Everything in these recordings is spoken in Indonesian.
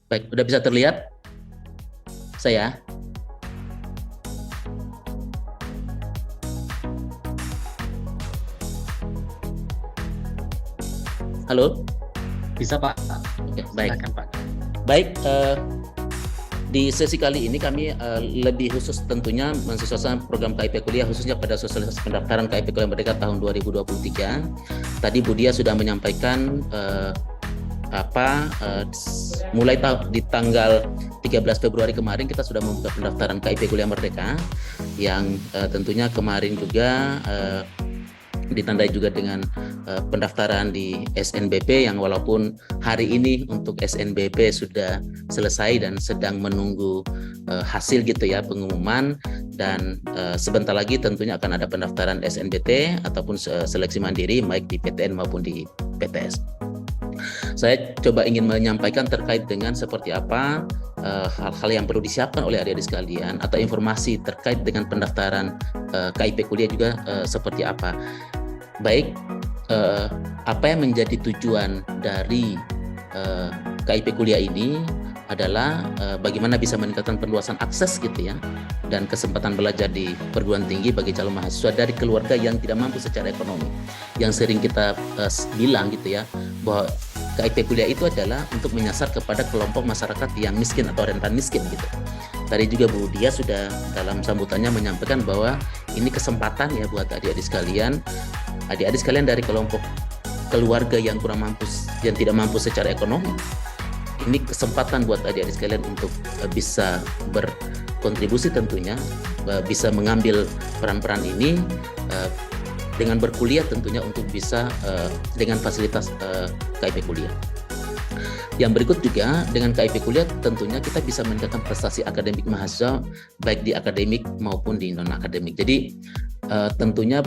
Baik, udah bisa terlihat saya? Halo? Bisa Pak, Oke, baik. silakan Pak. Baik, di sesi kali ini kami lebih khusus tentunya mensesuaikan program KIP Kuliah khususnya pada sosialisasi pendaftaran KIP Kuliah Merdeka tahun 2023. Tadi Budia sudah menyampaikan mulai di tanggal 13 Februari kemarin kita sudah membuka pendaftaran KIP Kuliah Merdeka yang tentunya kemarin juga ditandai juga dengan pendaftaran di SNBP yang walaupun hari ini untuk SNBP sudah selesai dan sedang menunggu hasil gitu ya pengumuman, dan sebentar lagi tentunya akan ada pendaftaran SNBT ataupun seleksi mandiri baik di PTN maupun di PTS. Saya coba ingin menyampaikan terkait dengan seperti apa hal-hal yang perlu disiapkan oleh adik-adik sekalian atau informasi terkait dengan pendaftaran KIP kuliah juga seperti apa. Baik, apa yang menjadi tujuan dari KIP kuliah ini adalah bagaimana bisa meningkatkan perluasan akses gitu ya dan kesempatan belajar di perguruan tinggi bagi calon mahasiswa dari keluarga yang tidak mampu secara ekonomi. Yang sering kita bilang gitu ya bahwa KIP kuliah itu adalah untuk menyasar kepada kelompok masyarakat yang miskin atau rentan miskin gitu. Tadi juga Bu Dia sudah dalam sambutannya menyampaikan bahwa ini kesempatan ya buat adik-adik sekalian dari kelompok keluarga yang kurang mampu, yang tidak mampu secara ekonomi. Ini kesempatan buat adik-adik sekalian untuk bisa berkontribusi tentunya, bisa mengambil peran-peran ini dengan berkuliah tentunya untuk bisa dengan fasilitas KIP kuliah. Yang berikut juga dengan KIP kuliah tentunya kita bisa meningkatkan prestasi akademik mahasiswa baik di akademik maupun di non-akademik. Jadi tentunya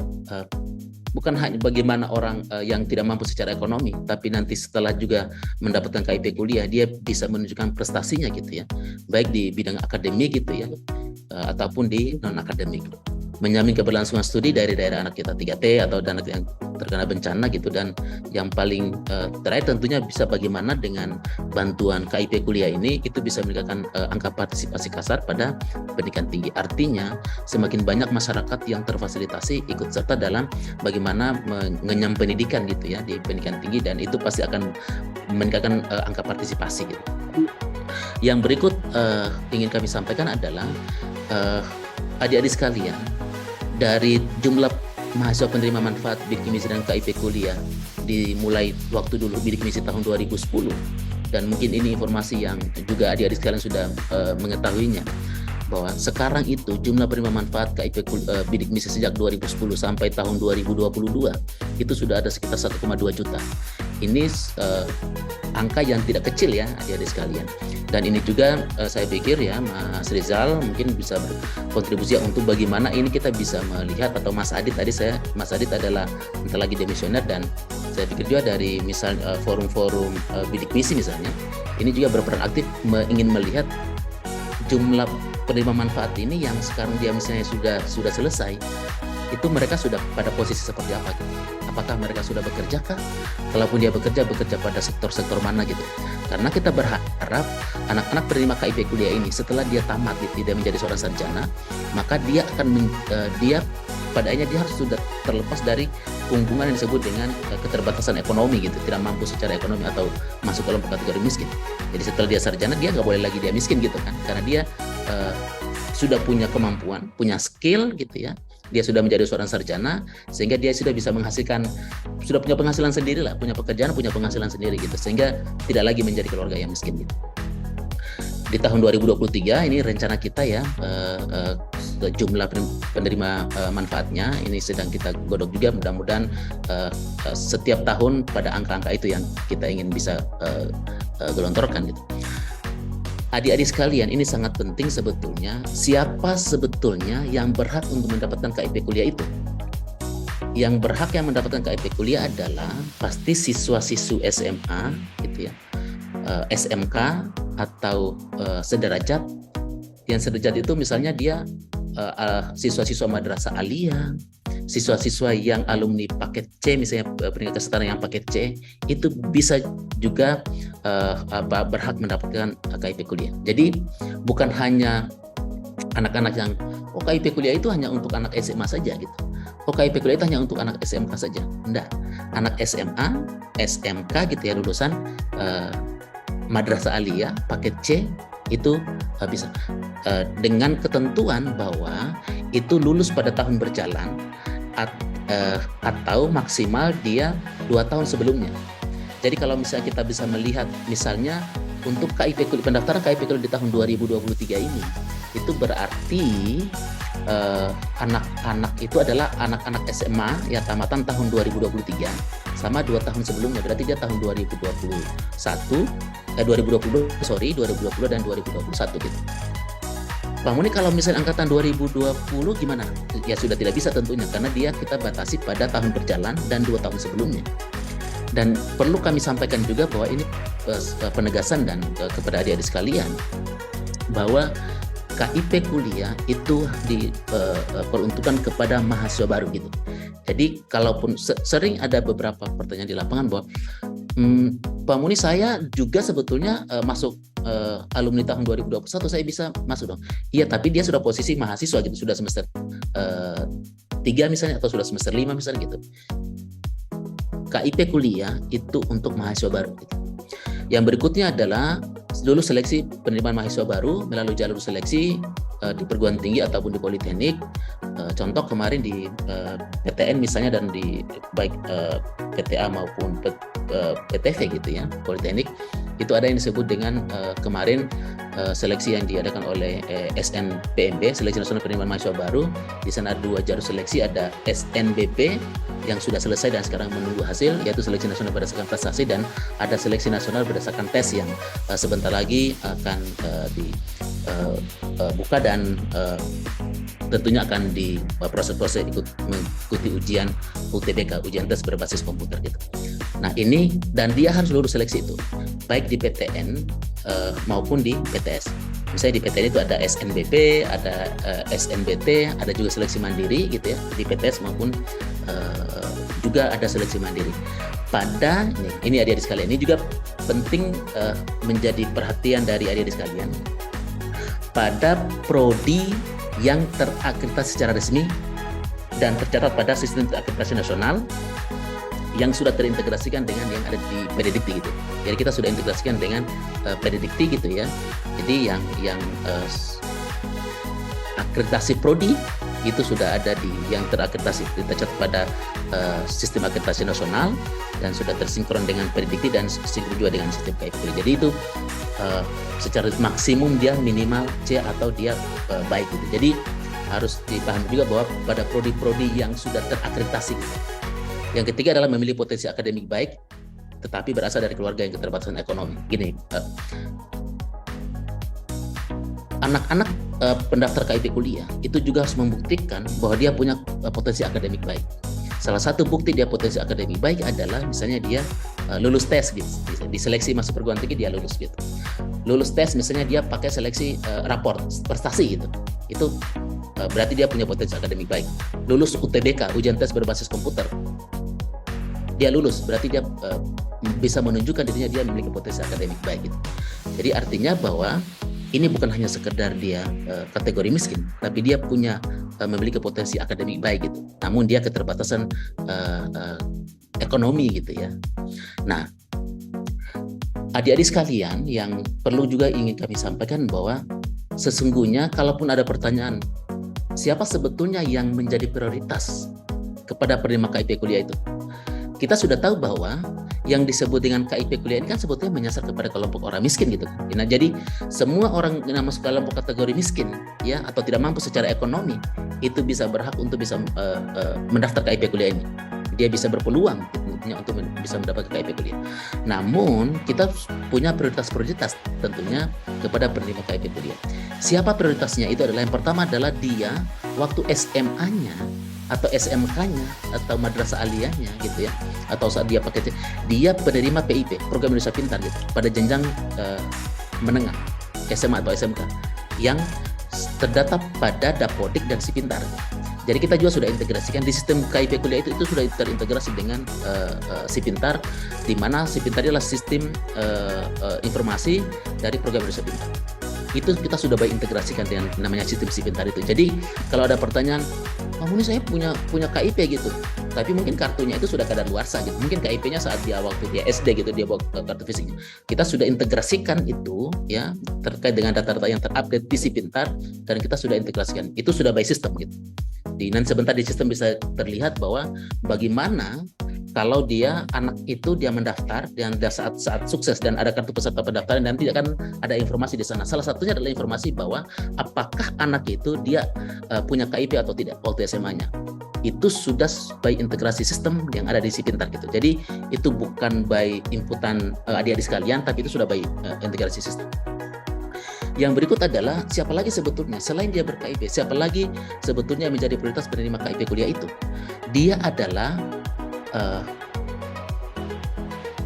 bukan hanya bagaimana orang yang tidak mampu secara ekonomi, tapi nanti setelah juga mendapatkan KIP kuliah dia bisa menunjukkan prestasinya gitu ya, baik di bidang akademik gitu ya, ataupun di non-akademik. Menjamin keberlangsungan studi dari daerah anak kita 3T atau anak yang terkena bencana gitu, dan yang paling terakhir tentunya bisa bagaimana dengan bantuan KIP kuliah ini itu bisa meningkatkan angka partisipasi kasar pada pendidikan tinggi. Artinya semakin banyak masyarakat yang terfasilitasi ikut serta dalam bagaimana mengenyam pendidikan gitu ya di pendidikan tinggi, dan itu pasti akan meningkatkan angka partisipasi gitu. Yang berikut ingin kami sampaikan adalah adik-adik sekalian, dari jumlah mahasiswa penerima manfaat bidik misi dan KIP kuliah dimulai waktu dulu bidik misi tahun 2010, dan mungkin ini informasi yang juga adik-adik sekalian sudah mengetahuinya, bahwa sekarang itu jumlah penerima manfaat KIP bidik misi sejak 2010 sampai tahun 2022 itu sudah ada sekitar 1,2 juta. Ini angka yang tidak kecil ya adik-adik sekalian. Dan ini juga saya pikir ya Mas Rizal mungkin bisa berkontribusi untuk bagaimana ini kita bisa melihat, atau Mas Adit Mas Adit adalah bentar lagi demisioner, dan saya pikir juga dari misal forum-forum bidik misi misalnya ini juga berperan aktif ingin melihat jumlah penerima manfaat ini yang sekarang dia misalnya sudah selesai, itu mereka sudah pada posisi seperti apa gitu. Apakah mereka sudah bekerja kah? Kalaupun dia bekerja pada sektor-sektor mana gitu. Karena kita berharap anak-anak penerima KIP kuliah ini setelah dia tamat tidak menjadi seorang sarjana, maka dia akan pada akhirnya dia harus sudah terlepas dari keunggungan yang disebut dengan keterbatasan ekonomi gitu, tidak mampu secara ekonomi atau masuk ke kelompok kategori miskin. Jadi setelah dia sarjana dia nggak boleh lagi dia miskin gitu kan, karena dia sudah punya kemampuan, punya skill gitu ya. Dia sudah menjadi seorang sarjana sehingga dia sudah bisa menghasilkan, sudah punya penghasilan sendiri lah, punya pekerjaan, punya penghasilan sendiri gitu, sehingga tidak lagi menjadi keluarga yang miskin gitu. Di tahun 2023 ini rencana kita ya jumlah penerima manfaatnya ini sedang kita godok juga, mudah-mudahan setiap tahun pada angka-angka itu yang kita ingin bisa gelontorkan gitu. Adik-adik sekalian, ini sangat penting sebetulnya, siapa sebetulnya yang berhak untuk mendapatkan KIP kuliah itu. Yang berhak yang mendapatkan KIP kuliah adalah pasti siswa-siswi SMA gitu ya, SMK atau sederajat. Yang sederajat itu misalnya dia siswa-siswa madrasah aliyah, siswa-siswa yang alumni paket C, misalnya pendidikan kesetaraan yang paket C, itu bisa juga berhak mendapatkan KIP kuliah. Jadi bukan hanya anak-anak yang KIP kuliah itu hanya untuk anak SMA saja gitu. KIP kuliah itu hanya untuk anak SMK saja. Enggak. Anak SMA, SMK gitu ya, lulusan madrasah aliyah paket C itu bisa dengan ketentuan bahwa itu lulus pada tahun berjalan atau maksimal dia 2 tahun sebelumnya. Jadi kalau misalnya kita bisa melihat misalnya untuk KIP kuliah, pendaftaran KIP kuliah di tahun 2023 ini, itu berarti anak-anak itu adalah anak-anak SMA ya tamatan tahun 2023 sama 2 tahun sebelumnya, berarti dia tahun 2020 dan 2021 gitu. Pak Muni, kalau misalnya angkatan 2020 gimana? Ya sudah tidak bisa tentunya, karena kita batasi pada tahun berjalan dan 2 tahun sebelumnya. Dan perlu kami sampaikan juga bahwa ini penegasan dan kepada adik-adik sekalian bahwa KIP kuliah itu diperuntukkan kepada mahasiswa baru gitu. Jadi kalaupun sering ada beberapa pertanyaan di lapangan bahwa Pak Muni, saya juga sebetulnya masuk alumni tahun 2021, saya bisa masuk dong. Iya, tapi dia sudah posisi mahasiswa gitu, sudah semester 3 misalnya, atau sudah semester 5 misalnya gitu. KIP kuliah itu untuk mahasiswa baru gitu. Yang berikutnya adalah dulu seleksi penerimaan mahasiswa baru melalui jalur seleksi di perguruan tinggi ataupun di politeknik. Contoh kemarin di PTN misalnya, dan di baik PTA maupun PTV gitu ya, politeknik, itu ada yang disebut dengan kemarin seleksi yang diadakan oleh SNPMB, Seleksi Nasional Penerimaan Mahasiswa Baru. Di sana ada 2 jalur seleksi, ada SNBP yang sudah selesai dan sekarang menunggu hasil, yaitu seleksi nasional berdasarkan prestasi, dan ada seleksi nasional berdasarkan tes yang sebentar lagi akan dibuka dan tentunya akan di proses-proses mengikuti ujian UTBK, ujian tes berbasis komputer gitu. Nah ini, dan dia harus lulus seleksi itu baik di PTN maupun di PTS. Misalnya di PTN itu ada SNBP, ada SNBT, ada juga seleksi mandiri gitu ya, di PTS maupun juga ada seleksi mandiri. Pada ini adik-adik sekalian, ini juga penting menjadi perhatian dari adik-adik sekalian. Pada prodi yang terakreditasi secara resmi dan tercatat pada sistem akreditasi nasional yang sudah terintegrasikan dengan yang ada di PDDikti gitu. Jadi kita sudah integrasikan dengan PDDikti gitu ya. Jadi yang akreditasi prodi itu sudah ada di yang terakreditasi, tercatat pada sistem akreditasi nasional dan sudah tersinkron dengan PDDikti dan sinkron juga dengan sistem KIP kuliah. Jadi itu secara maksimum dia minimal C atau dia baik gitu. Jadi harus dipahami juga bahwa pada prodi-prodi yang sudah terakreditasi gitu. Yang ketiga adalah memilih potensi akademik baik tetapi berasal dari keluarga yang keterbatasan ekonomi. Gini, anak-anak pendaftar KIP kuliah itu juga harus membuktikan bahwa dia punya potensi akademik baik. Salah satu bukti dia potensi akademik baik adalah misalnya dia lulus tes gitu. Di seleksi masuk perguruan tinggi dia lulus gitu. Lulus tes misalnya dia pakai seleksi raport prestasi gitu. Itu berarti dia punya potensi akademik baik. Lulus UTBK, ujian tes berbasis komputer, dia lulus, berarti dia bisa menunjukkan dirinya dia memiliki potensi akademik baik gitu. Jadi artinya bahwa ini bukan hanya sekedar dia kategori miskin, tapi dia punya memiliki potensi akademik baik gitu. Namun dia keterbatasan ekonomi gitu ya. Nah, adik-adik sekalian, yang perlu juga ingin kami sampaikan bahwa sesungguhnya kalaupun ada pertanyaan siapa sebetulnya yang menjadi prioritas kepada penerima KIP kuliah itu, kita sudah tahu bahwa yang disebut dengan KIP kuliah ini kan sebetulnya menyasar kepada kelompok orang miskin gitu. Nah, jadi semua orang yang masuk kelompok kategori miskin ya atau tidak mampu secara ekonomi itu bisa berhak untuk bisa mendaftar KIP kuliah ini. Dia bisa berpeluang untuk bisa mendapatkan KIP kuliah. Namun kita punya prioritas tentunya kepada penerima KIP kuliah. Siapa prioritasnya? Itu adalah yang pertama adalah dia waktu SMA-nya atau SMK-nya atau madrasah aliyahnya gitu ya, atau saat dia pakai dia penerima PIP, program Indonesia Pintar gitu, pada jenjang menengah SMA atau SMK yang terdata pada Dapodik dan Sipintar. Jadi kita juga sudah integrasikan di sistem KIP kuliah itu sudah terintegrasi dengan Si Pintar, di mana Si Pintar adalah sistem informasi dari program Indonesia Pintar. Itu kita sudah baik integrasikan dengan namanya sistem Si Pintar itu. Jadi kalau ada pertanyaan, Pak Muni saya punya KIP gitu, tapi mungkin kartunya itu sudah kadaluarsa gitu. Mungkin KIP-nya saat dia waktu dia SD gitu dia bawa kartu fisiknya. Kita sudah integrasikan itu ya terkait dengan data-data yang terupdate di Si Pintar dan kita sudah integrasikan. Itu sudah by system gitu. Nanti sebentar di sistem bisa terlihat bahwa bagaimana kalau anak itu mendaftar dan saat sukses dan ada kartu peserta pendaftaran, nanti akan ada informasi di sana. Salah satunya adalah informasi bahwa apakah anak itu dia punya KIP atau tidak waktu SMA-nya. Itu sudah by integrasi sistem yang ada di Si Pintar gitu. Jadi itu bukan by inputan adik-adik sekalian, tapi itu sudah by integrasi sistem. Yang berikut adalah siapa lagi sebetulnya selain dia ber-KIP, siapa lagi sebetulnya menjadi prioritas penerima KIP kuliah itu. Dia adalah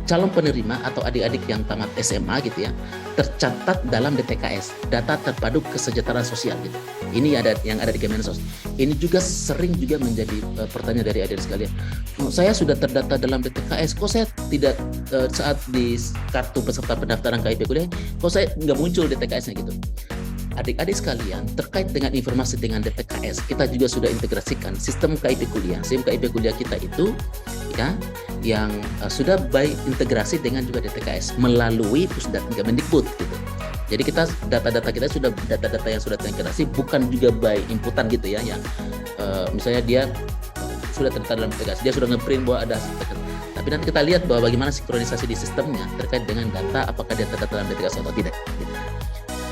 calon penerima atau adik-adik yang tamat SMA gitu ya, tercatat dalam DTKS, data terpadu kesejahteraan sosial gitu. Ini yang ada di Kemensos. Ini juga sering juga menjadi pertanyaan dari adik-adik sekalian. Saya sudah terdata dalam DTKS, kok saya tidak saat di kartu peserta pendaftaran KIP kuliah, kok saya nggak muncul DTKS-nya gitu. Adik-adik sekalian, terkait dengan informasi dengan DTKS, kita juga sudah integrasikan sistem KIP kuliah. Sistem KIP kuliah kita itu ya yang sudah by integrasi dengan juga DTKS melalui Pusdat Kemendikbud gitu. Jadi kita data-data kita sudah data-data yang sudah terintegrasi, bukan juga by inputan gitu ya, yang misalnya dia sudah terdata dalam DTKS, dia sudah ngeprint bahwa ada, tapi nanti kita lihat bahwa bagaimana sinkronisasi di sistemnya terkait dengan data, apakah dia terdata dalam DTKS atau tidak gitu.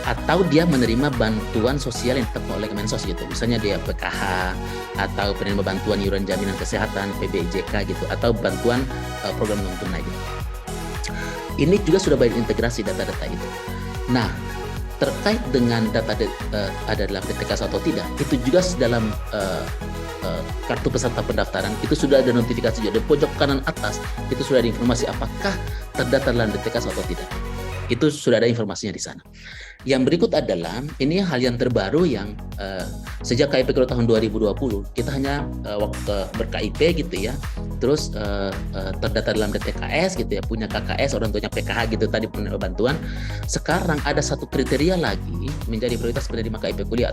Atau dia menerima bantuan sosial yang ditetapkan oleh Kemensos gitu. Misalnya dia PKH atau penerima bantuan iuran jaminan kesehatan PBJK gitu, atau bantuan program non tunai gitu. Ini juga sudah baik integrasi data-data itu. Nah, terkait dengan data ada dalam DTKS atau tidak, itu juga dalam kartu peserta pendaftaran itu sudah ada notifikasi juga di pojok kanan atas, itu sudah ada informasi apakah terdata dalam DTKS atau tidak. Itu sudah ada informasinya di sana. Yang berikut adalah ini hal yang terbaru yang sejak KIP kuliah tahun 2020 kita hanya waktu ber-KIP gitu ya, terus terdata dalam DTKS gitu ya, punya KKS, orang tuanya PKH gitu tadi penerima bantuan. Sekarang ada satu kriteria lagi menjadi prioritas penerima KIP kuliah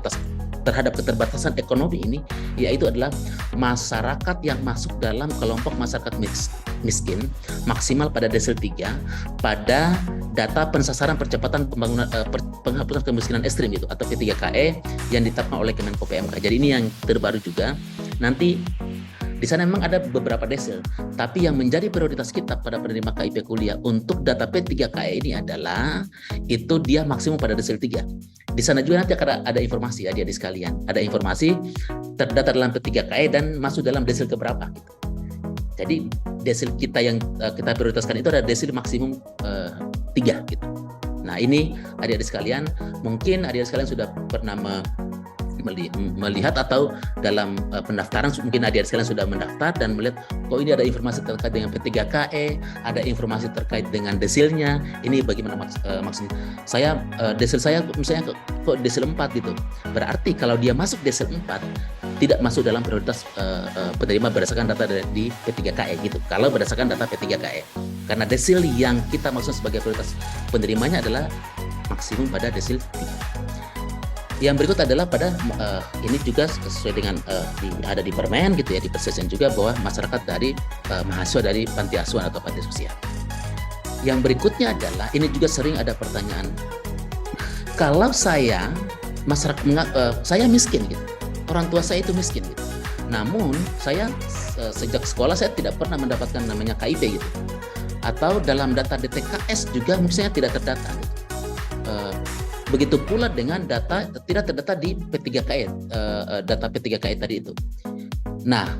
terhadap keterbatasan ekonomi ini, yaitu adalah masyarakat yang masuk dalam kelompok masyarakat miskin maksimal pada desil 3 pada data pensasaran percepatan pembangunan penghapusan kemiskinan ekstrim itu atau P3KE yang ditetapkan oleh Kemenko PMK. Jadi ini yang terbaru juga. Nanti di sana memang ada beberapa desil, tapi yang menjadi prioritas kita pada penerima KIP kuliah untuk data P3KE ini adalah itu dia maksimum pada desil 3. Di sana juga nanti akan ada informasi adik-adik sekalian. Ada informasi terdata dalam P3KE dan masuk dalam desil keberapa gitu. Jadi desil kita yang kita prioritaskan itu ada desil maksimum 3 gitu. Nah ini adik-adik sekalian, mungkin adik-adik sekalian sudah pernah melihat atau dalam pendaftaran mungkin adik-adik sekalian sudah mendaftar dan melihat kok ini ada informasi terkait dengan P3KE, ada informasi terkait dengan desilnya. Ini bagaimana maksudnya? Desil saya misalnya kok desil 4 gitu. Berarti kalau dia masuk desil 4 tidak masuk dalam prioritas penerima berdasarkan data di P3KE gitu. Kalau berdasarkan data P3KE. Karena desil yang kita maksud sebagai prioritas penerimanya adalah maksimum pada desil 3. Yang berikut adalah pada ini juga sesuai dengan ada di Permen gitu ya, di Persesian juga bahwa masyarakat dari mahasiswa dari panti asuhan atau panti sosial. Yang berikutnya adalah ini juga sering ada pertanyaan, kalau saya saya miskin gitu, orang tua saya itu miskin gitu, namun saya sejak sekolah saya tidak pernah mendapatkan namanya KIP gitu, atau dalam data DTKS juga misalnya tidak terdata gitu. Begitu pula dengan data tidak terdata di P3KE, data P3KE tadi itu. Nah,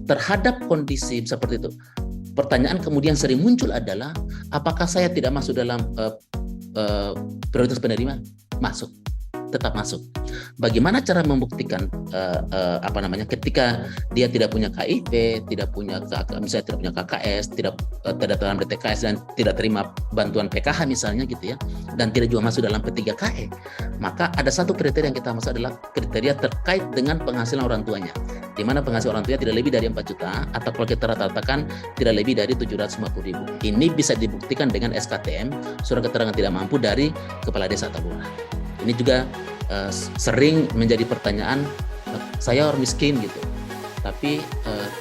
terhadap kondisi seperti itu, pertanyaan kemudian sering muncul adalah, apakah saya tidak masuk dalam prioritas penerima? Masuk. tetap masuk. Bagaimana cara membuktikan ketika dia tidak punya KIP, tidak punya misalnya tidak punya KKS, tidak terdaftar dalam DTKS dan tidak terima bantuan PKH misalnya gitu ya, dan tidak juga masuk dalam P3KE, maka ada satu kriteria yang kita masuk adalah kriteria terkait dengan penghasilan orang tuanya, di mana penghasilan orang tuanya tidak lebih dari 4 juta atau kalau kita rata-ratakan tidak lebih dari 750.000. Ini bisa dibuktikan dengan SKTM, surat keterangan tidak mampu dari kepala desa atau lurah. Ini juga sering menjadi pertanyaan, saya orang miskin gitu, tapi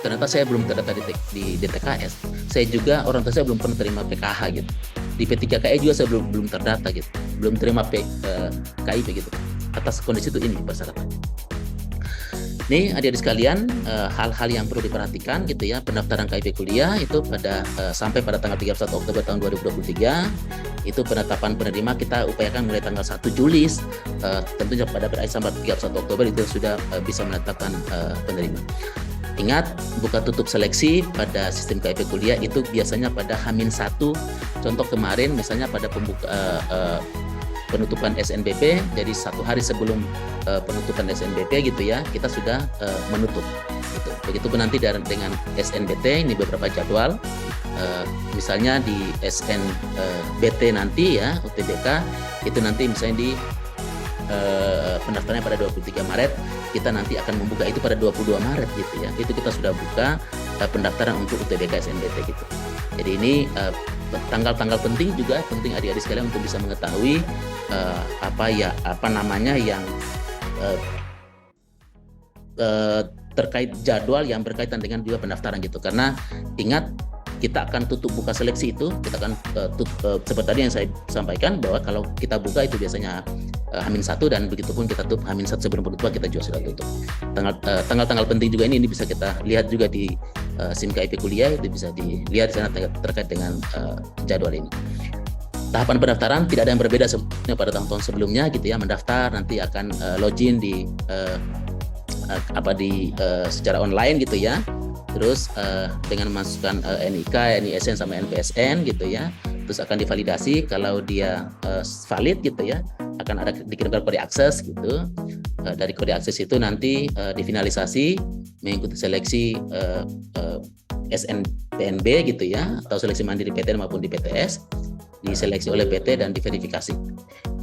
ternyata saya belum terdaftar di DTKS, saya juga orang tua saya belum pernah terima PKH gitu, di P3KE juga saya belum terdata gitu, belum terima KIP gitu. Atas kondisi itu ini persyaratannya. Nih adik-adik sekalian, hal-hal yang perlu diperhatikan gitu ya, pendaftaran KIP kuliah itu sampai pada tanggal 31 Oktober tahun 2023, itu penetapan penerima kita upayakan mulai tanggal 1 Juli, tentunya pada berakhir sampai 31 Oktober itu sudah bisa menetapkan penerima. Ingat, buka tutup seleksi pada sistem KIP kuliah itu biasanya pada H-1, contoh kemarin misalnya pada penutupan SNBP, jadi 1 hari sebelum penutupan SNBP gitu ya, kita sudah menutup gitu. Begitupun nanti dengan SNBT, ini beberapa jadwal, misalnya di SNBT nanti ya, UTBK itu nanti misalnya di pendaftarannya pada 23 Maret, kita nanti akan membuka itu pada 22 Maret gitu ya, itu kita sudah buka pendaftaran untuk UTBK SNBT gitu. Jadi ini tanggal-tanggal penting juga, penting adik-adik sekalian untuk bisa mengetahui yang terkait jadwal yang berkaitan dengan juga pendaftaran gitu. Karena ingat, kita akan tutup buka seleksi itu, kita akan seperti tadi yang saya sampaikan bahwa kalau kita buka itu biasanya H-1 dan begitupun kita tutup H-1 sebelum penutupan kita juga sudah tutup. Tanggal-tanggal penting juga ini bisa kita lihat juga di SIM KIP kuliah, itu bisa dilihat di sana terkait dengan jadwal ini. Tahapan pendaftaran tidak ada yang berbeda sebetulnya pada tahun-tahun sebelumnya gitu ya. Mendaftar nanti akan login di secara online gitu ya. Terus dengan memasukkan NIK, NISN sama NPSN gitu ya. Terus akan divalidasi, kalau dia valid gitu ya, akan ada dikirimkan kode akses gitu. Dari kode akses itu nanti difinalisasi mengikuti seleksi SNPNB gitu ya, atau seleksi mandiri PTN maupun di PTS, diseleksi oleh PT dan diverifikasi.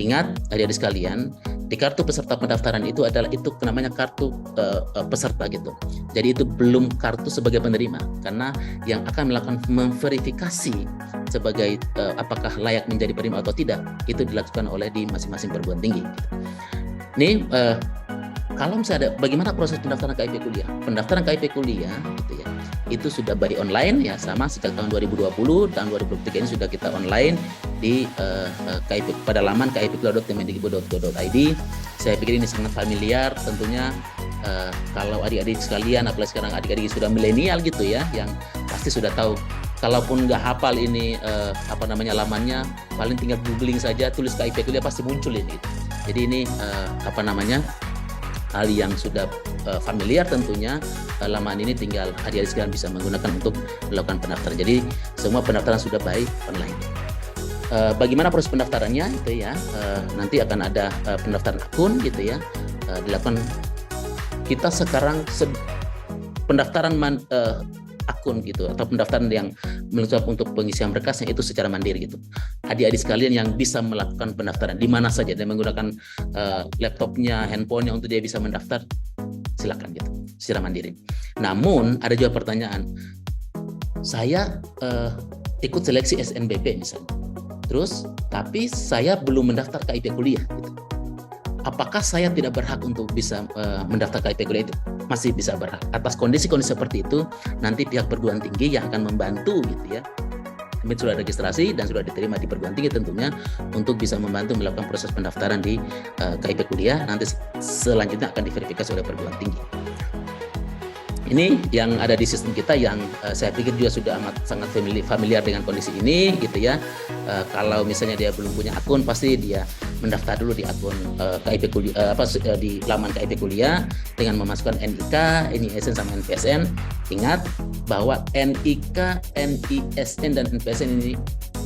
Ingat adik-adik sekalian, di kartu peserta pendaftaran itu namanya kartu peserta gitu. Jadi itu belum kartu sebagai penerima, karena yang akan melakukan memverifikasi sebagai apakah layak menjadi penerima atau tidak, itu dilakukan oleh di masing-masing perguruan tinggi. Ini kalau misalnya ada bagaimana proses pendaftaran KIP kuliah? Pendaftaran KIP kuliah gitu ya, itu sudah by online ya, sama sejak tahun 2020, tahun 2023 ini sudah kita online di KIP pada laman kipkuliah.kemendikbud.go.id. Saya pikir ini sangat familiar tentunya. Kalau adik-adik sekalian, apalagi sekarang adik-adik sudah milenial gitu ya, yang pasti sudah tahu. Kalaupun nggak hafal ini lamannya, paling tinggal googling saja, tulis KIP kuliah pasti muncul ini. Jadi ini hal yang sudah familiar tentunya. Laman ini tinggal adik-adik sekalian bisa menggunakan untuk melakukan pendaftaran. Jadi semua pendaftaran sudah by online. Bagaimana proses pendaftarannya itu ya, nanti akan ada pendaftaran akun gitu ya, dilakukan. Kita sekarang pendaftaran akun gitu, atau pendaftaran yang menunjukkan untuk pengisian berkasnya itu secara mandiri gitu. Adik-adik sekalian yang bisa melakukan pendaftaran di mana saja dan menggunakan laptopnya, handphonenya untuk dia bisa mendaftar, silakan gitu secara mandiri. Namun ada juga pertanyaan, saya ikut seleksi SNBP misalnya, terus tapi saya belum mendaftar KIP kuliah gitu. Apakah saya tidak berhak untuk bisa mendaftar KIP kuliah itu? Masih bisa berhak. Atas kondisi-kondisi seperti itu, nanti pihak perguruan tinggi yang akan membantu gitu ya. Kami sudah registrasi dan sudah diterima di perguruan tinggi tentunya untuk bisa membantu melakukan proses pendaftaran di KIP kuliah. Nanti selanjutnya akan diverifikasi oleh perguruan tinggi. Ini yang ada di sistem kita yang saya pikir juga sudah sangat familiar dengan kondisi ini gitu ya. Kalau misalnya dia belum punya akun, pasti dia mendaftar dulu di akun KIP kuliah, di laman KIP kuliah dengan memasukkan NIK, NISN sama NPSN. Ingat bahwa NIK, NISN dan NPSN ini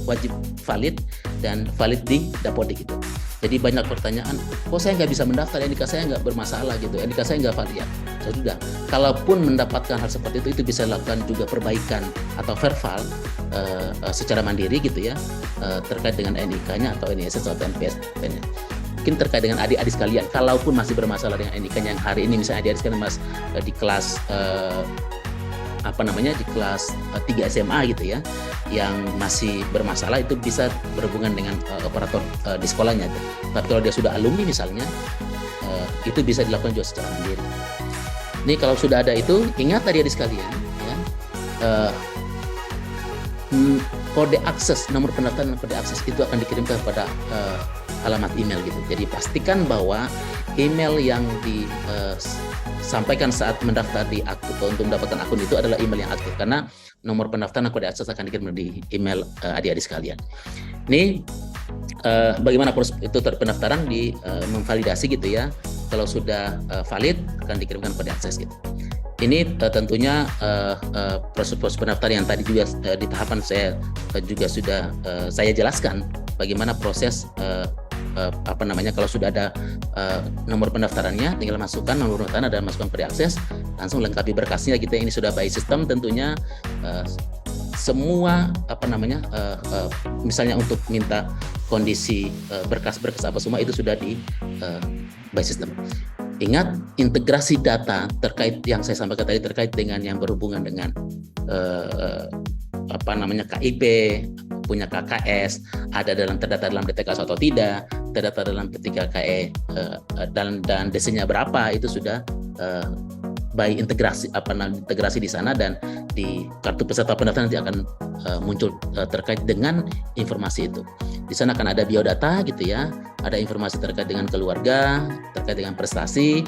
wajib valid dan valid di Dapodik gitu. Jadi banyak pertanyaan, kok saya nggak bisa mendaftar, NIK saya nggak bermasalah gitu, NIK saya nggak valid. Ya sudah, kalaupun mendapatkan hal seperti itu bisa dilakukan juga perbaikan atau verval secara mandiri gitu ya, terkait dengan NIK-nya atau NISS atau NPS-nya. Mungkin terkait dengan adik-adik sekalian, kalaupun masih bermasalah dengan NIK-nya yang hari ini, misalnya adik-adik sekalian mas di kelas di kelas 3 SMA gitu ya, yang masih bermasalah, itu bisa berhubungan dengan operator di sekolahnya. Tapi kalau dia sudah alumni misalnya, itu bisa dilakukan juga secara mandiri. Ini kalau sudah ada itu, ingat tadi adik sekalian ya, kode akses, nomor pendaftaran dan kode akses itu akan dikirimkan kepada alamat email gitu. Jadi pastikan bahwa email yang disampaikan saat mendaftar di akun untuk mendapatkan akun itu adalah email yang aktif, karena nomor pendaftaran dan kode akses akan dikirim di email adik-adik sekalian. Ini bagaimana proses itu pendaftaran memvalidasi gitu ya. Kalau sudah valid akan dikirimkan kode akses gitu. Ini tentunya proses pendaftaran yang tadi juga di tahapan saya juga sudah saya jelaskan bagaimana proses kalau sudah ada nomor pendaftarannya, tinggal masukkan nomor pendaftaran dan masukkan kode akses, langsung lengkapi berkasnya gitu. Ini sudah by system tentunya. Semua misalnya untuk minta kondisi berkas-berkas apa semua itu sudah di by system. Ingat, integrasi data terkait yang saya sampaikan tadi terkait dengan yang berhubungan dengan KIP, punya KKS, ada terdata dalam DTKS atau tidak, terdata dalam P3KE dan DC-nya berapa, itu sudah by integrasi integrasi di sana, dan di kartu peserta pendaftaran nanti akan muncul terkait dengan informasi itu. Di sana akan ada biodata gitu ya, ada informasi terkait dengan keluarga, terkait dengan prestasi,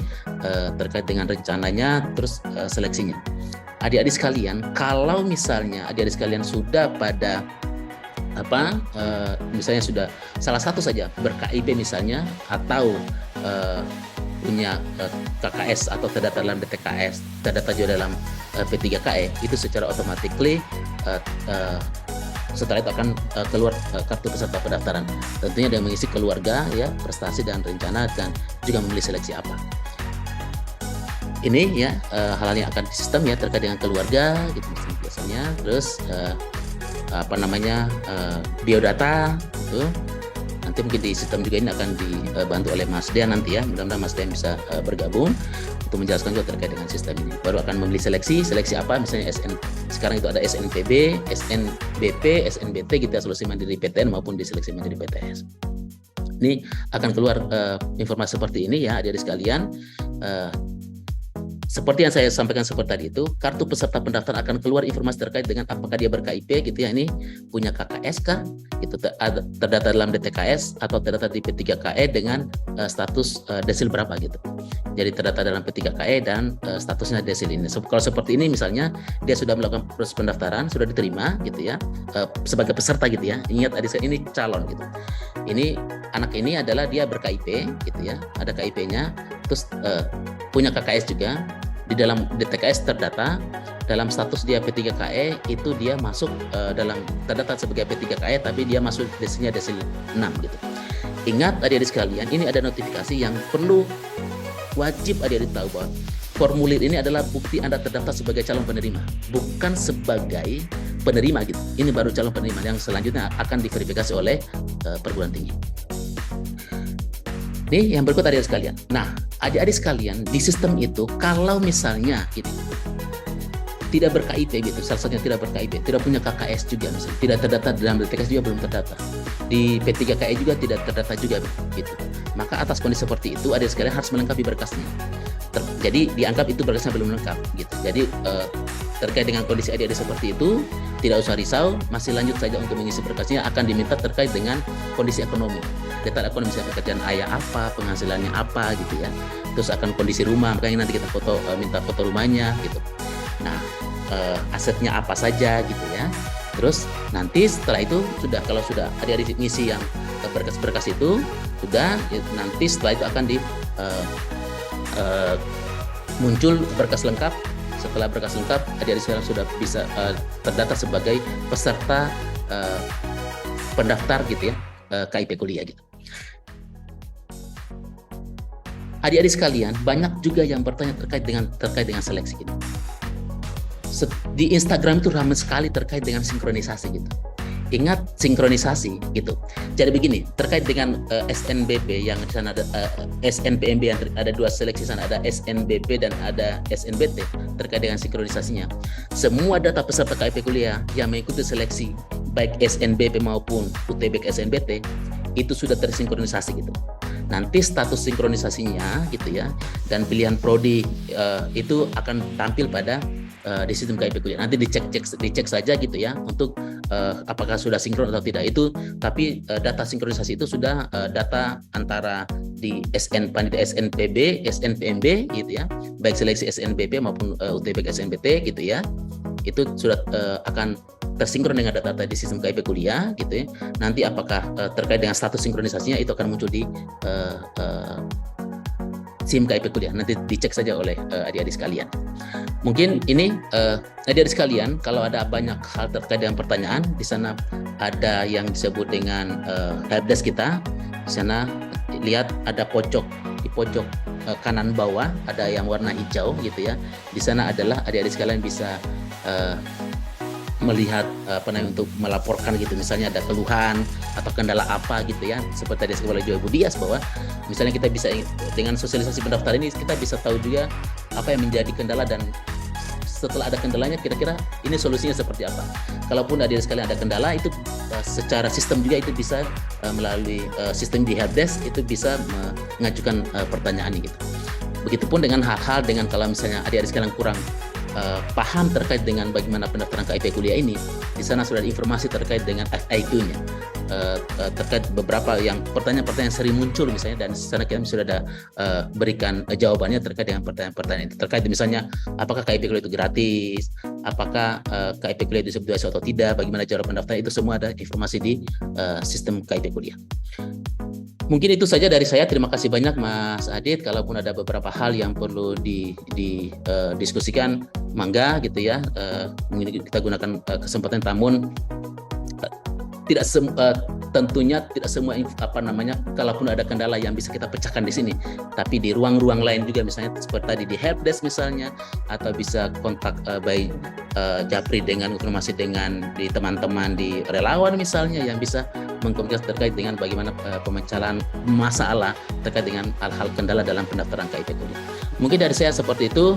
terkait dengan rencananya, terus seleksinya. Adik-adik sekalian, kalau misalnya adik-adik sekalian sudah pada misalnya sudah salah satu saja ber-KIP misalnya, atau punya KKS atau terdata dalam DTKS, terdata juga dalam P3KE, itu secara otomatis setelah itu akan keluar kartu peserta pendaftaran. Tentunya dengan mengisi keluarga ya, prestasi dan rencana, dan juga memilih seleksi apa. Ini ya hal-hal yang akan di sistem ya terkait dengan keluarga gitu biasanya. Terus biodata itu nanti mungkin di sistem juga ini akan dibantu oleh Mas Dian nanti ya. Mudah-mudahan Mas Dian bisa bergabung untuk menjelaskan juga terkait dengan sistem ini. Baru akan memilih seleksi apa, misalnya sekarang itu ada SNPB, SNBP, SNBT gitu ya, solusi mandiri PTN maupun di seleksi mandiri PTS. Ini akan keluar informasi seperti ini ya adik-adik sekalian. Seperti yang saya sampaikan seperti tadi itu, kartu peserta pendaftaran akan keluar informasi terkait dengan apakah dia ber-KIP gitu ya, ini punya KKS kah, itu terdata dalam DTKS atau terdata di P3KE dengan status desil berapa gitu. Jadi terdata dalam P3KE dan statusnya desil ini. Kalau seperti ini misalnya dia sudah melakukan proses pendaftaran, sudah diterima gitu ya, sebagai peserta gitu ya. Ingat adik saya ini calon gitu. Ini anak ini adalah dia ber-KIP gitu ya, ada KIP-nya, terus punya KKS juga, di dalam DTKS terdata, dalam status dia P3KE itu dia masuk dalam terdata sebagai P3KE, tapi dia masuk desilnya desil 6 gitu. Ingat adik-adik sekalian, ini ada notifikasi yang perlu wajib adik-adik tahu bahwa formulir ini adalah bukti Anda terdaftar sebagai calon penerima, bukan sebagai penerima gitu. Ini baru calon penerima yang selanjutnya akan diverifikasi oleh perguruan tinggi. Ini yang berikut adik-adik sekalian. Nah, adik-adik sekalian di sistem itu kalau misalnya ini tidak ber-KIP gitu, salah satunya tidak ber-KIP, tidak punya KKS juga misalnya, tidak terdata dalam DTKS juga belum terdata, di P3KE juga tidak terdata juga gitu. Maka atas kondisi seperti itu adik sekalian harus melengkapi berkasnya. Jadi dianggap itu berkasnya belum lengkap gitu. Jadi terkait dengan kondisi adik-adik seperti itu tidak usah risau, masih lanjut saja untuk mengisi berkasnya. Akan diminta terkait dengan kondisi ekonomi, data ekonomi, misalnya pekerjaan ayah apa, penghasilannya apa gitu ya. Terus akan kondisi rumah, makanya nanti kita minta foto rumahnya gitu. Nah, asetnya apa saja gitu ya. Terus nanti setelah itu kalau sudah adik-adik ngisi yang berkas-berkas itu sudah, nanti setelah itu akan muncul berkas lengkap. Setelah berkas lengkap, adik-adik sekarang sudah bisa terdata sebagai peserta pendaftar gitu ya, KIP kuliah gitu. adik-adik sekalian, banyak juga yang bertanya terkait dengan seleksi gitu. Di Instagram itu ramai sekali terkait dengan sinkronisasi gitu. Ingat sinkronisasi gitu. Jadi begini, terkait dengan SNBP yang di sana ada SNPMB yang ada 2 seleksi sana, ada SNBP dan ada SNBT terkait dengan sinkronisasinya. Semua data peserta KIP kuliah yang mengikuti seleksi baik SNBP maupun UTBK SNBT itu sudah tersinkronisasi gitu. Nanti status sinkronisasinya gitu ya dan pilihan prodi itu akan tampil pada di sistem KIP kuliah. Nanti dicek saja gitu ya untuk apakah sudah sinkron atau tidak itu. Tapi data sinkronisasi itu sudah data antara di panitia SNPB, SNPMB gitu ya, baik seleksi SNBP maupun UTBK SNBT gitu ya. Itu sudah akan tersinkron dengan data-data di sistem KIP kuliah gitu ya. Nanti apakah terkait dengan status sinkronisasinya itu akan muncul di SIM KIP kuliah. Nanti dicek saja oleh adik-adik sekalian. Mungkin ini adik-adik sekalian, kalau ada banyak hal terkait dengan pertanyaan, di sana ada yang disebut dengan helpdesk kita. Di sana lihat ada di pojok kanan bawah ada yang warna hijau gitu ya. Di sana adalah adik-adik sekalian bisa melihat untuk melaporkan gitu, misalnya ada keluhan atau kendala apa gitu ya, seperti tadi oleh Joy Budias bahwa misalnya kita bisa dengan sosialisasi pendaftaran ini kita bisa tahu juga apa yang menjadi kendala dan setelah ada kendalanya kira-kira ini solusinya seperti apa. Kalaupun ada sekali ada kendala itu secara sistem juga itu bisa melalui sistem di helpdesk itu bisa mengajukan pertanyaan gitu. Begitupun dengan hal-hal dengan kalau misalnya adik-adik sekalian kurang paham terkait dengan bagaimana pendaftaran KIP kuliah ini, di sana sudah ada informasi terkait dengan FAQ-nya, terkait beberapa yang pertanyaan-pertanyaan sering muncul misalnya, dan di sana kita sudah ada berikan jawabannya terkait dengan pertanyaan-pertanyaan itu, terkait misalnya apakah KIP kuliah itu gratis, apakah KIP kuliah itu subsidiasi atau tidak, bagaimana cara pendaftaran, itu semua ada informasi di sistem KIP kuliah. Mungkin itu saja dari saya. Terima kasih banyak Mas Adit. Kalaupun ada beberapa hal yang perlu didiskusikan, mangga gitu ya. Mungkin kita gunakan kesempatan, namun tentunya tidak semua kalaupun ada kendala yang bisa kita pecahkan di sini, tapi di ruang-ruang lain juga, misalnya seperti tadi di helpdesk misalnya, atau bisa kontak by Japri dengan informasi dengan di teman-teman di relawan misalnya yang bisa mengkomunikasi terkait dengan bagaimana pemecahan masalah terkait dengan hal-hal kendala dalam pendaftaran KIP kuliah. Mungkin dari saya seperti itu.